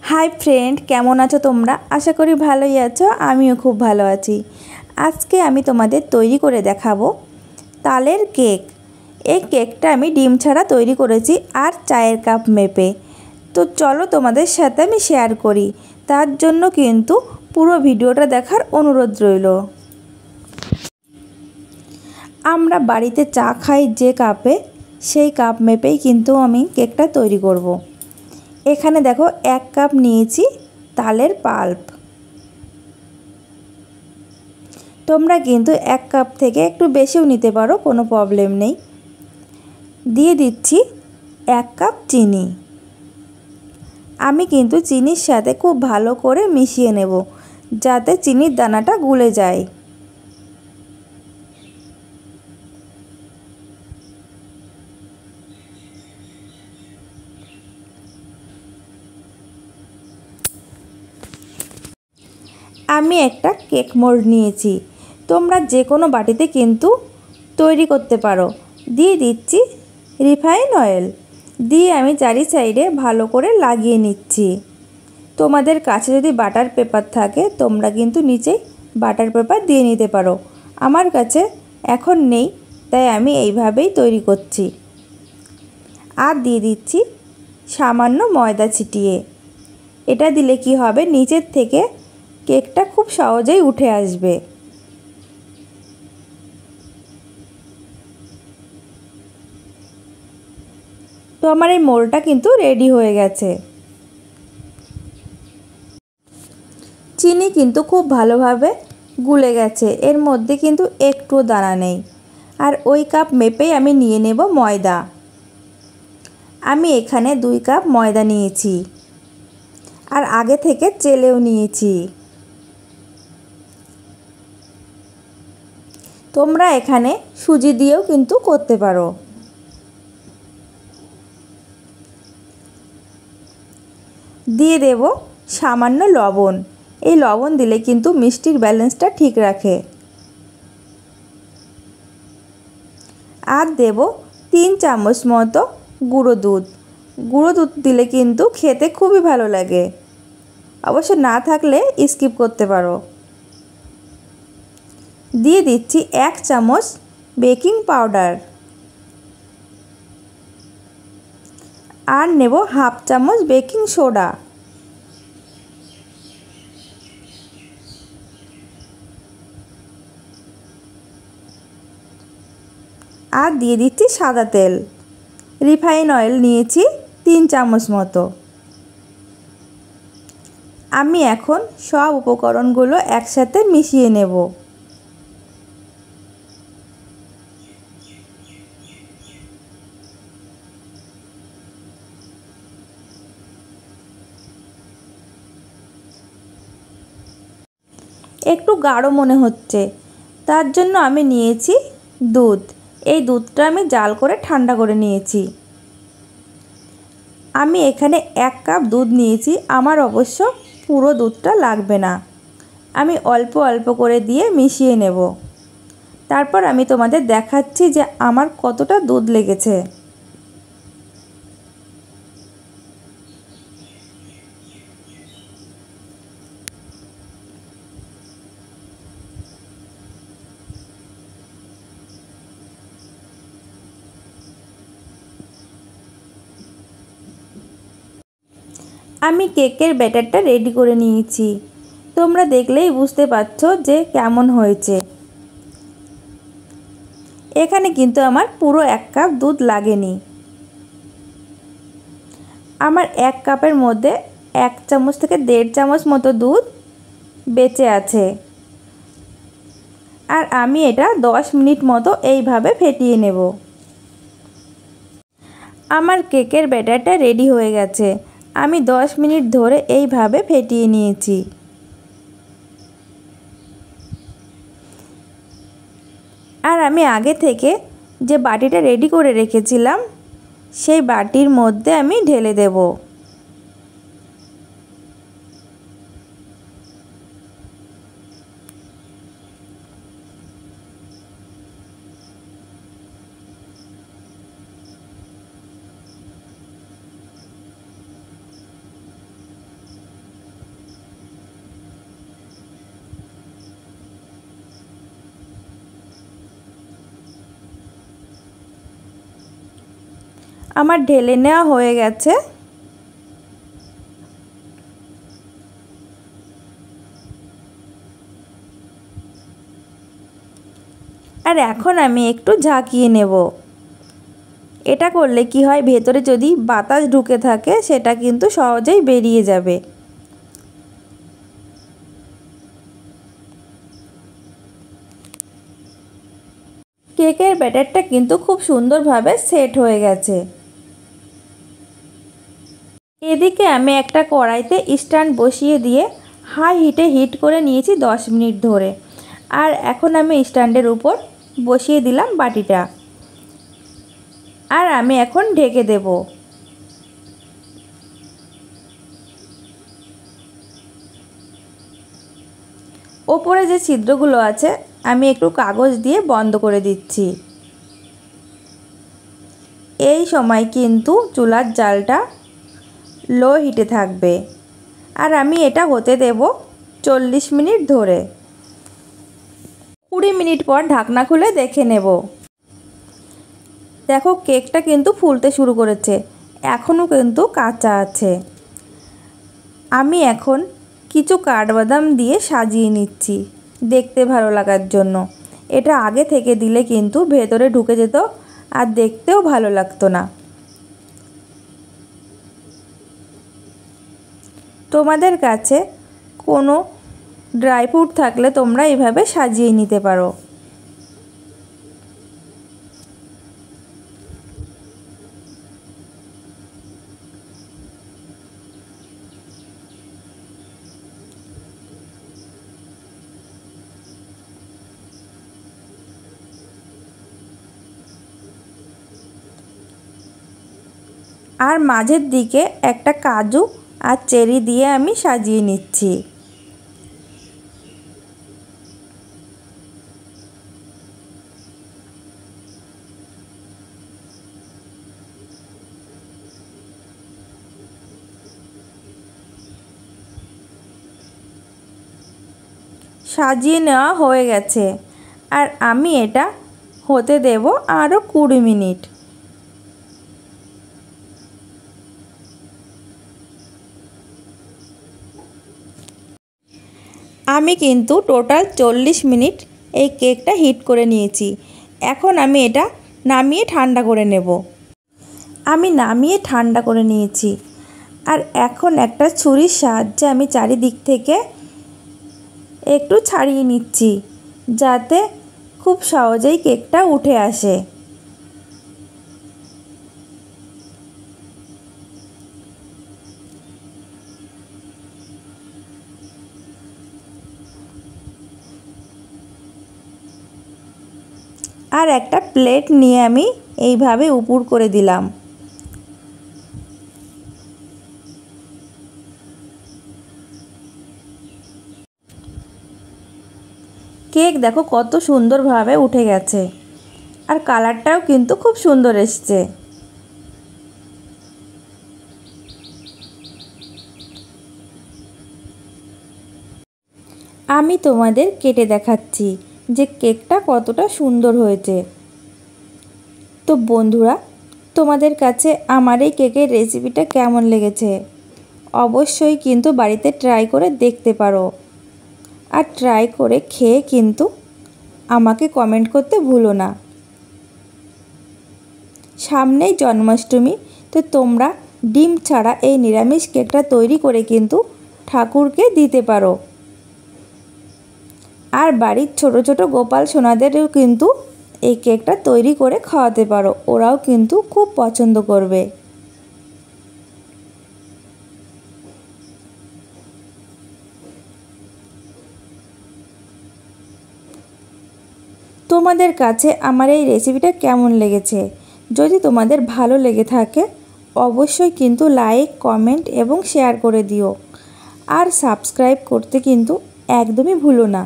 High friend केमन आछो तोमरा आशा करी भालोई आछो। आमिओ खूब भालो आछि। आजके आमि तोमादेर तैरी करे देखाबो तालेर केक। এই কেকটা আমি ডিম ছাড়া তৈরি করেছি আর চায়ের কাপ মেপে। তো চলো তোমাদের সাথে আমি শেয়ার করি। তার জন্য কিন্তু পুরো ভিডিওটা দেখার অনুরোধ রইল। আমরা বাড়িতে চা খাই যে কাপে সেই কাপ মেপেই কিন্তু আমি কেকটা তৈরি করব। এখানে দেখো 1 কাপ নিয়েছি তালের পাল্প। তোমরা কিন্তু 1 কাপ থেকে একটু বেশিও নিতে পারো, কোনো প্রবলেম নেই। দিয়ে দিচ্ছি 1 কাপ চিনি। আমি কিন্তু চিনির সাথে খুব ভালো করে মিশিয়ে নেব যাতে চিনির দানাটা গলে যায়। আমি একটা কেক মোল্ড নিয়েছি, তোমরা যে কোনো বাটিতে কিন্তু তৈরি করতে পারো। দিয়ে দিচ্ছি রিফাইন অয়েল, দিয়ে আমি চারি সাইডে ভালো করে লাগিয়ে নিচ্ছি। তোমাদের কাছে যদি বাটার পেপার থাকে তোমরা কিন্তু নিচেই বাটার পেপার দিয়ে নিতে পারো। আমার কাছে এখন নেই, তাই আমি এইভাবেই তৈরি করছি। আর দিয়ে দিচ্ছি সামান্য ময়দা ছিটিয়ে। এটা দিলে কি হবে, নিচের থেকে কেকটা খুব সহজেই উঠে আসবে। তো আমার এই মোল্ডটা কিন্তু রেডি হয়ে গেছে। চিনি কিন্তু খুব ভালোভাবে গুলে গেছে, এর মধ্যে কিন্তু একটুও দানা নেই। আর ওই কাপ মেপেই আমি নিয়ে নেব ময়দা। আমি এখানে 2 কাপ ময়দা নিয়েছি আর আগে থেকে চেলেও নিয়েছি। তোমরা এখানে সুজি দিয়েও কিন্তু করতে পারো। দিয়ে দেব সামান্য লবণ। এই লবণ দিলে কিন্তু মিষ্টির ব্যালেন্সটা ঠিক রাখে। আর দেব 3 চামচ মতো গুঁড়ো দুধ। গুঁড়ো দুধ দিলে কিন্তু খেতে খুবই ভালো লাগে, অবশ্য না থাকলে স্কিপ করতে পারো। দিয়ে দিচ্ছি 1 চামচ বেকিং পাউডার আর নেব হাফ চামচ বেকিং সোডা। আর দিয়ে দিচ্ছি সাদা তেল। রিফাইন অয়েল নিয়েছি 3 চামচ মতো। আমি এখন সব উপকরণগুলো একসাথে মিশিয়ে নেব। একটু গাঢ় মনে হচ্ছে, তার জন্য আমি নিয়েছি দুধ। এই দুধটা আমি জাল করে ঠান্ডা করে নিয়েছি। আমি এখানে 1 কাপ দুধ নিয়েছি, আমার অবশ্য পুরো দুধটা লাগবে না। আমি অল্প অল্প করে দিয়ে মিশিয়ে নেব। তারপর আমি তোমাদের দেখাচ্ছি যে আমার কতটা দুধ লেগেছে। আমি কেকের ব্যাটারটা রেডি করে নিয়েছি, তোমরা দেখলেই বুঝতে পারছো যে কেমন হয়েছে। এখানে কিন্তু আমার পুরো 1 কাপ দুধ লাগেনি। আমার 1 কাপের মধ্যে 1 চামচ থেকে 1.5 চামচ মতো দুধ বেঁচে আছে। আর আমি এটা 10 মিনিট মতো এইভাবে ফেটিয়ে নেব। আমার কেকের ব্যাটারটা রেডি হয়ে গেছে। আমি 10 মিনিট ধরে এইভাবে ফেটিয়ে নিয়েছি। আর আমি আগে থেকে যে বাটিটা রেডি করে রেখেছিলাম সেই বাটির মধ্যে আমি ঢেলে দেব। আমার ঢেলে নেওয়া হয়ে গেছে। আর এখন আমি একটু ঝাঁকিয়ে নেব। এটা করলে কি হয়, ভেতরে যদি বাতাস ঢুকে থাকে সেটা কিন্তু সহজেই বেরিয়ে যাবে। কেকের ব্যাটারটা কিন্তু খুব সুন্দরভাবে সেট হয়ে গেছে। এদিকে আমি একটা কড়াইতে স্ট্যান্ড বসিয়ে দিয়ে হাই হিটে হিট করে নিয়েছি 10 মিনিট ধরে। আর এখন আমি স্ট্যান্ডের উপর বসিয়ে দিলাম বাটিটা। আর আমি এখন ঢেকে দেব। ওপরে যে ছিদ্রগুলো আছে আমি একটু কাগজ দিয়ে বন্ধ করে দিচ্ছি। এই সময় কিন্তু চুলার জালটা লো হিটে থাকবে। আর আমি এটা হতে দেব 40 মিনিট ধরে। 20 মিনিট পর ঢাকনা খুলে দেখে নেব। দেখো কেকটা কিন্তু ফুলতে শুরু করেছে, এখনও কিন্তু কাঁচা আছে। আমি এখন কিছু কাঠবাদাম দিয়ে সাজিয়ে নিচ্ছি দেখতে ভালো লাগার জন্য। এটা আগে থেকে দিলে কিন্তু ভেতরে ঢুকে যেত আর দেখতেও ভালো লাগতো না। তোমাদের কাছে কোনো ড্রাই ফ্রুট থাকলে তোমরা এভাবে সাজিয়ে নিতে পারো। আর মাঝের দিকে একটা কাজু আর চেরি দিয়ে আমি সাজিয়ে নিচ্ছি। সাজিয়ে নেওয়া হয়ে গেছে। আর আমি এটা হতে দেব আরও 20 মিনিট। আমি কিন্তু টোটাল 40 মিনিট এই কেকটা হিট করে নিয়েছি। এখন আমি এটা নামিয়ে ঠান্ডা করে নেব। আমি নামিয়ে ঠান্ডা করে নিয়েছি। আর এখন একটা ছুরির সাহায্যে আমি চারিদিক থেকে একটু ছাড়িয়ে নিচ্ছি যাতে খুব সহজেই কেকটা উঠে আসে। আর একটা প্লেট নিয়ে আমি এইভাবে উপর করে দিলাম। কেক দেখো কত সুন্দরভাবে উঠে গেছে। আর কালারটাও কিন্তু খুব সুন্দর এসছে। আমি তোমাদের কেটে দেখাচ্ছি যে কেকটা কতটা সুন্দর হয়েছে। তো বন্ধুরা, তোমাদের কাছে আমার এই কেকের রেসিপিটা কেমন লেগেছে অবশ্যই কিন্তু বাড়িতে ট্রাই করে দেখতে পারো। আর ট্রাই করে খেয়ে কিন্তু আমাকে কমেন্ট করতে ভুলো না। সামনেই জন্মাষ্টমী, তো তোমরা ডিম ছাড়া এই নিরামিষ কেকটা তৈরি করে কিন্তু ঠাকুরকে দিতে পারো। আর বাড়ির ছোট ছোট গোপাল সোনাদেরও কিন্তু এই কেকটা তৈরি করে খাওয়াতে পারো, ওরাও কিন্তু খুব পছন্দ করবে। তোমাদের কাছে আমার এই রেসিপিটা কেমন লেগেছে? যদি তোমাদের ভালো লেগে থাকে অবশ্যই কিন্তু লাইক, কমেন্ট এবং শেয়ার করে দিও। আর সাবস্ক্রাইব করতে কিন্তু একদমই ভুলো না।